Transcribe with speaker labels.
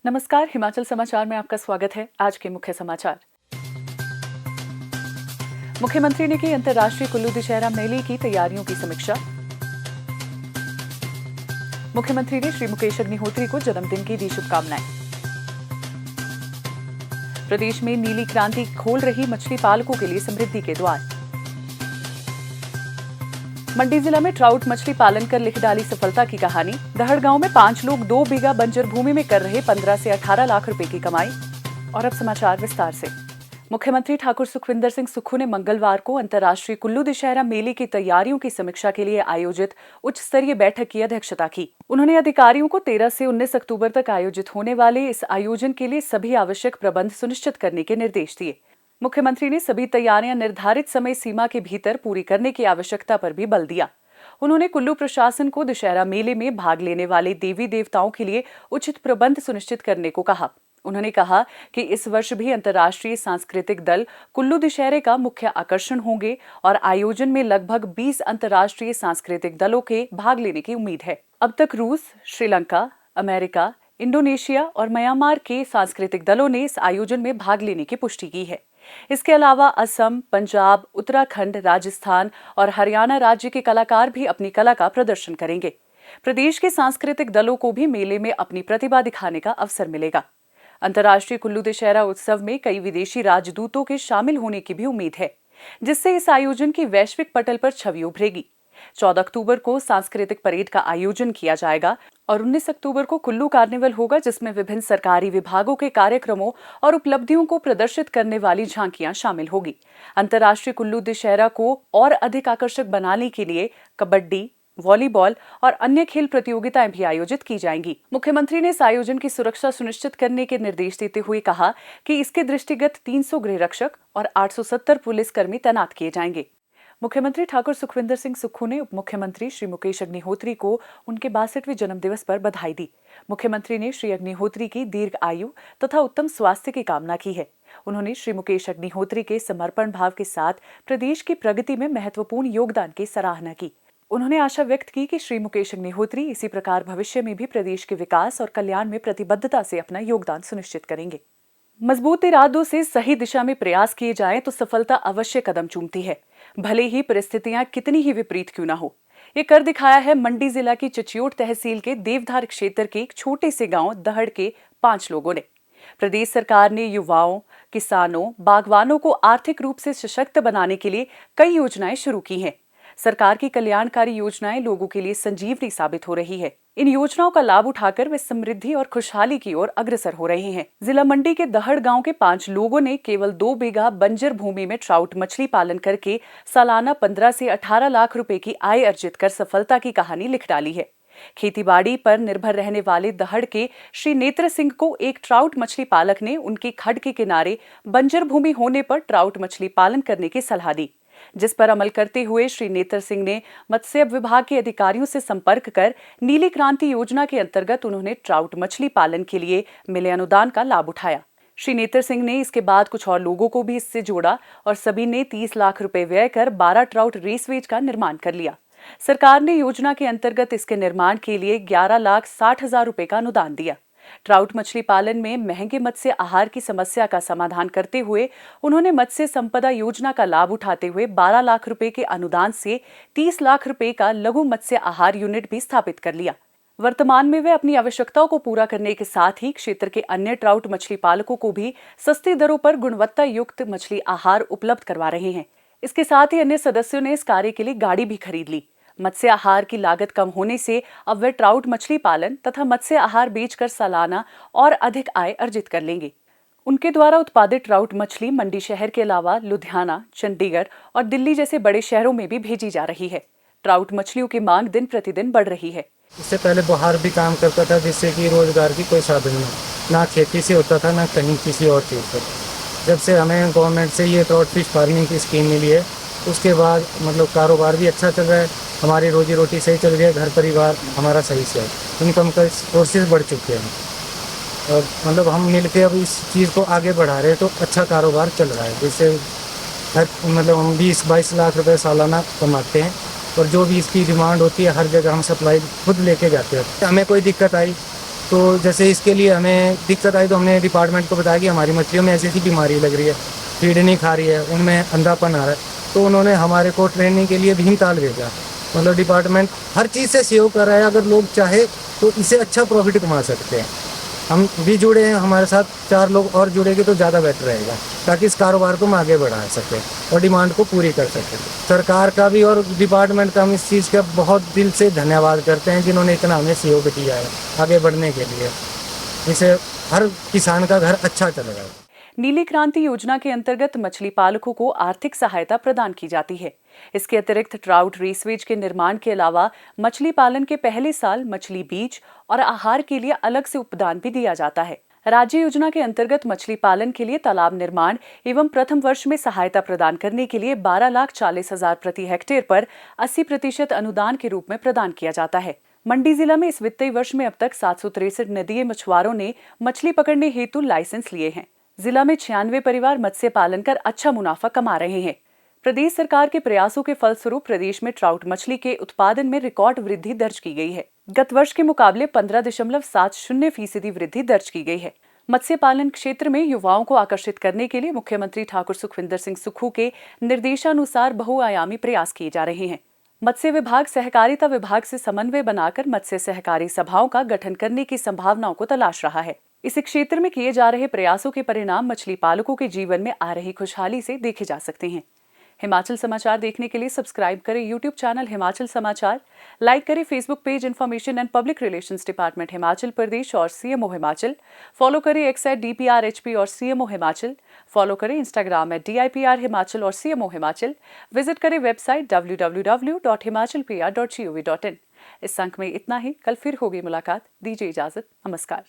Speaker 1: नमस्कार, हिमाचल समाचार में आपका स्वागत है। आज के मुख्य समाचार। मुख्यमंत्री ने की अंतर्राष्ट्रीय कुल्लू दशहरा मेले की तैयारियों की समीक्षा। मुख्यमंत्री ने श्री मुकेश अग्निहोत्री को जन्मदिन की दी शुभकामनाएं। प्रदेश में नीली क्रांति खोल रही मछली पालकों के लिए समृद्धि के द्वार। मंडी जिला में ट्राउट मछली पालन कर लिख डाली सफलता की कहानी। दहड़ गांव में 5 लोग 2 बीघा बंजर भूमि में कर रहे 15 से 18 लाख रुपए की कमाई। और अब समाचार विस्तार से। मुख्यमंत्री ठाकुर सुखविंदर सिंह सुक्खू ने मंगलवार को अंतर्राष्ट्रीय कुल्लू दशहरा मेले की तैयारियों की समीक्षा के लिए आयोजित उच्च स्तरीय बैठक की अध्यक्षता की। उन्होंने अधिकारियों को 13 से 19 अक्टूबर तक आयोजित होने वाले इस आयोजन के लिए सभी आवश्यक प्रबंध सुनिश्चित करने के निर्देश दिए। मुख्यमंत्री ने सभी तैयारियां निर्धारित समय सीमा के भीतर पूरी करने की आवश्यकता पर भी बल दिया। उन्होंने कुल्लू प्रशासन को दशहरा मेले में भाग लेने वाले देवी देवताओं के लिए उचित प्रबंध सुनिश्चित करने को कहा। उन्होंने कहा कि इस वर्ष भी अंतर्राष्ट्रीय सांस्कृतिक दल कुल्लू दशहरे का मुख्य आकर्षण होंगे और आयोजन में लगभग 20 अंतर्राष्ट्रीय सांस्कृतिक दलों के भाग लेने की उम्मीद है। अब तक रूस, श्रीलंका, अमेरिका, इंडोनेशिया और म्यांमार के सांस्कृतिक दलों ने इस आयोजन में भाग लेने की पुष्टि की है। इसके अलावा असम, पंजाब, उत्तराखंड, राजस्थान और हरियाणा राज्य के कलाकार भी अपनी कला का प्रदर्शन करेंगे। प्रदेश के सांस्कृतिक दलों को भी मेले में अपनी प्रतिभा दिखाने का अवसर मिलेगा। अंतर्राष्ट्रीय कुल्लू दशहरा उत्सव में कई विदेशी राजदूतों के शामिल होने की भी उम्मीद है, जिससे इस आयोजन की वैश्विक पटल पर छवि उभरेगी। 14 अक्टूबर को सांस्कृतिक परेड का आयोजन किया जाएगा और 19 अक्टूबर को कुल्लू कार्निवल होगा, जिसमें विभिन्न सरकारी विभागों के कार्यक्रमों और उपलब्धियों को प्रदर्शित करने वाली झांकियां शामिल होगी। अंतर्राष्ट्रीय कुल्लू दशहरा को और अधिक आकर्षक बनाने के लिए कबड्डी, वॉलीबॉल और अन्य खेल प्रतियोगिताएं भी आयोजित की जाएंगी। मुख्यमंत्री ने इस आयोजन की सुरक्षा सुनिश्चित करने के निर्देश देते हुए कहा कि इसके दृष्टिगत 300 गृह रक्षक और 870 पुलिसकर्मी तैनात किए जाएंगे। मुख्यमंत्री ठाकुर सुखविंदर सिंह सुक्खू ने उप मुख्यमंत्री श्री मुकेश अग्निहोत्री को उनके 62वें जन्मदिवस पर बधाई दी। मुख्यमंत्री ने श्री अग्निहोत्री की दीर्घ आयु तथा उत्तम स्वास्थ्य की कामना की है। उन्होंने श्री मुकेश अग्निहोत्री के समर्पण भाव के साथ प्रदेश की प्रगति में महत्वपूर्ण योगदान की सराहना की। उन्होंने आशा व्यक्त की कि श्री मुकेश अग्निहोत्री इसी प्रकार भविष्य में भी प्रदेश के विकास और कल्याण में प्रतिबद्धता से अपना योगदान सुनिश्चित करेंगे। मजबूत इरादों से सही दिशा में प्रयास किए जाएं तो सफलता अवश्य कदम चूमती है, भले ही परिस्थितियां कितनी ही विपरीत क्यों ना हो। ये कर दिखाया है मंडी जिला की चच्योट तहसील के देवधार क्षेत्र के एक छोटे से गांव दहड़ के 5 लोगों ने। प्रदेश सरकार ने युवाओं, किसानों, बागवानों को आर्थिक रूप से सशक्त बनाने के लिए कई योजनाएं शुरू की हैं। सरकार की कल्याणकारी योजनाएं लोगों के लिए संजीवनी साबित हो रही है। इन योजनाओं का लाभ उठाकर वे समृद्धि और खुशहाली की ओर अग्रसर हो रहे हैं। जिला मंडी के दहड़ गांव के 5 लोगों ने केवल 2 बीघा बंजर भूमि में ट्राउट मछली पालन करके सालाना 15 से 18 लाख रुपए की आय अर्जित कर सफलता की कहानी लिख डाली है। खेतीबाड़ी पर निर्भर रहने वाले दहड़ के श्री नेत्र सिंह को एक ट्राउट मछली पालक ने उनकी खड्ड के किनारे बंजर भूमि होने पर ट्राउट मछली पालन करने की सलाह दी, जिस पर अमल करते हुए श्री नेत्र सिंह ने मत्स्य विभाग के अधिकारियों से संपर्क कर नीली क्रांति योजना के अंतर्गत उन्होंने ट्राउट मछली पालन के लिए मिले अनुदान का लाभ उठाया। श्री नेत्र सिंह ने इसके बाद कुछ और लोगों को भी इससे जोड़ा और सभी ने 30 लाख रुपए व्यय कर 12 ट्राउट रेसवेज का निर्माण कर लिया। सरकार ने योजना के अंतर्गत इसके निर्माण के लिए 11,60,000 रुपए का अनुदान दिया। ट्राउट मछली पालन में महंगे मत्स्य आहार की समस्या का समाधान करते हुए उन्होंने मत्स्य संपदा योजना का लाभ उठाते हुए 12 लाख रुपए के अनुदान से 30 लाख रुपए का लघु मत्स्य आहार यूनिट भी स्थापित कर लिया। वर्तमान में वे अपनी आवश्यकताओं को पूरा करने के साथ ही क्षेत्र के अन्य ट्राउट मछली पालकों को भी सस्ती दरों पर गुणवत्ता युक्त मछली आहार उपलब्ध करवा रहे हैं। इसके साथ ही अन्य सदस्यों ने इस कार्य के लिए गाड़ी भी खरीद ली। मत्स्य आहार की लागत कम होने से अब वे ट्राउट मछली पालन तथा मत्स्य आहार बेचकर सालाना और अधिक आय अर्जित कर लेंगे। उनके द्वारा उत्पादित ट्राउट मछली मंडी शहर के अलावा लुधियाना, चंडीगढ़ और दिल्ली जैसे बड़े शहरों में भी भेजी जा रही है। ट्राउट मछलियों की मांग दिन प्रतिदिन बढ़ रही है।
Speaker 2: इससे पहले बाहर भी काम करता था, जिससे कि रोजगार की कोई साधन नहीं, ना खेती से होता था ना कहीं किसी और चीज़ पर। जब से हमें गवर्नमेंट से ये ट्राउट फिश फार्मिंग की स्कीम मिली है, उसके बाद मतलब कारोबार भी अच्छा चल रहा है, हमारी रोजी रोटी सही चल रही है, घर परिवार हमारा सही से है, इनकम का सोर्सेज बढ़ चुके हैं और मतलब हम मिल के अब इस चीज़ को आगे बढ़ा रहे हैं, तो अच्छा कारोबार चल रहा है। जिससे मतलब हम 20-22 लाख रुपए सालाना कमाते हैं और जो भी इसकी डिमांड होती है हर जगह हम सप्लाई खुद लेके जाते हैं। हमें कोई दिक्कत आई तो जैसे इसके लिए हमें दिक्कत आई तो हमने डिपार्टमेंट को बताया कि हमारी मछलियों में ऐसी ऐसी बीमारी लग रही है, फीड नहीं खा रही है, उनमें अंधापन आ रहा है। तो उन्होंने हमारे को ट्रेनिंग के लिए भीमताल भेजा। मतलब डिपार्टमेंट हर चीज़ से सहयोग कर रहा है, अगर लोग चाहे तो इसे अच्छा प्रॉफिट कमा सकते हैं। हम भी जुड़े हैं, हमारे साथ 4 लोग और जुड़ेंगे तो ज़्यादा बेटर रहेगा, ताकि इस कारोबार को हम आगे बढ़ा सकें और डिमांड को पूरी कर सकें। सरकार का भी और डिपार्टमेंट का हम इस चीज़ का बहुत दिल से धन्यवाद करते हैं, जिन्होंने इतना हमें सहयोग दिया है आगे बढ़ने के लिए। इससे हर किसान का घर अच्छा चलेगा।
Speaker 1: नीली क्रांति योजना के अंतर्गत मछली पालकों को आर्थिक सहायता प्रदान की जाती है। इसके अतिरिक्त ट्राउट रेसवेज के निर्माण के अलावा मछली पालन के पहले साल मछली बीज और आहार के लिए अलग से उपदान भी दिया जाता है। राज्य योजना के अंतर्गत मछली पालन के लिए तालाब निर्माण एवं प्रथम वर्ष में सहायता प्रदान करने के लिए 12,40,000 प्रति हेक्टेयर पर 80% अनुदान के रूप में प्रदान किया जाता है। मंडी जिला में इस वित्तीय वर्ष में अब तक 763 नदीय मछुआरों ने मछली पकड़ने हेतु लाइसेंस लिए हैं। जिला में 96 परिवार मत्स्य पालन कर अच्छा मुनाफा कमा रहे हैं। प्रदेश सरकार के प्रयासों के फलस्वरूप प्रदेश में ट्राउट मछली के उत्पादन में रिकॉर्ड वृद्धि दर्ज की गई है। गत वर्ष के मुकाबले 15.70% वृद्धि दर्ज की गई है। मत्स्य पालन क्षेत्र में युवाओं को आकर्षित करने के लिए मुख्यमंत्री ठाकुर सुखविंदर सिंह सुक्खू के निर्देशानुसार बहुआयामी प्रयास किए जा रहे हैं। मत्स्य विभाग सहकारिता विभाग से समन्वय बनाकर मत्स्य सहकारी सभाओं का गठन करने की संभावनाओं को तलाश रहा है। इस क्षेत्र में किए जा रहे प्रयासों के परिणाम मछली पालकों के जीवन में आ रही खुशहाली से देखे जा सकते हैं। हिमाचल समाचार देखने के लिए सब्सक्राइब करें यूट्यूब चैनल हिमाचल समाचार, लाइक करें Facebook page information and public relations department Himachal Pradesh और सीएमओ हिमाचल, फॉलो करें एक्स @DPRHP और सीएमओ हिमाचल, फॉलो करें इंस्टाग्राम @DIPR हिमाचल और सीएमओ हिमाचल, विजिट करें वेबसाइट www.himachalpr.gov.in। इस अंक में इतना ही, कल फिर होगी मुलाकात। दीजिए इजाजत, नमस्कार।